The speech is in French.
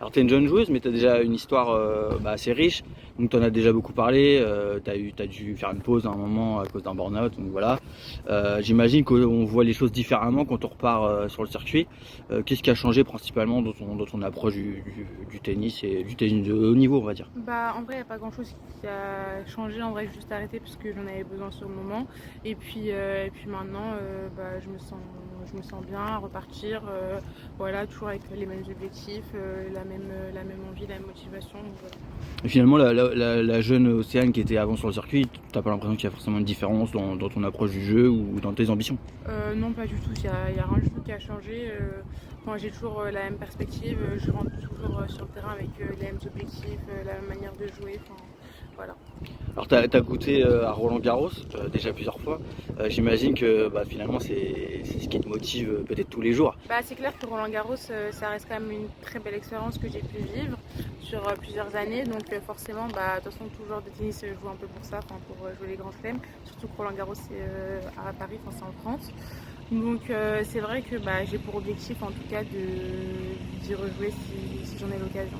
Alors, tu es une jeune joueuse, mais tu as déjà une histoire assez riche, donc tu en as déjà beaucoup parlé. T'as dû faire une pause à un moment à cause d'un burn-out, donc voilà. J'imagine qu'on voit les choses différemment quand on repart sur le circuit. Qu'est-ce qui a changé principalement dans ton approche du tennis et du tennis de haut niveau, on va dire? Bah, en vrai, il n'y a pas grand-chose qui a changé. En vrai, j'ai juste arrêté parce que j'en avais besoin sur le moment. Et puis maintenant, bah, je me sens bien à repartir. Voilà, toujours avec les mêmes objectifs, la même envie, la même motivation. Donc, voilà. Et finalement, la jeune Océane qui était avant sur le circuit, t'as pas l'impression qu'il y a forcément une différence dans ton approche du jeu ou dans tes ambitions? Non, pas du tout. Il y a rien du tout qui a changé. Enfin, j'ai toujours la même perspective. Je rentre toujours sur le terrain avec les mêmes objectifs, la même manière de jouer. Enfin, voilà. Alors, tu as goûté à Roland Garros déjà plusieurs fois. J'imagine que finalement, c'est ce qui te motive peut-être tous les jours. Bah, c'est clair que Roland Garros, ça reste quand même une très belle expérience que j'ai pu vivre sur plusieurs années. Donc forcément, bah, de toute façon, tout joueur de tennis joue un peu pour ça, enfin, pour jouer les grands chelems. Surtout que Roland Garros, c'est à Paris, enfin, c'est en France. Donc c'est vrai que bah, j'ai pour objectif en tout cas d'y rejouer si j'en ai l'occasion.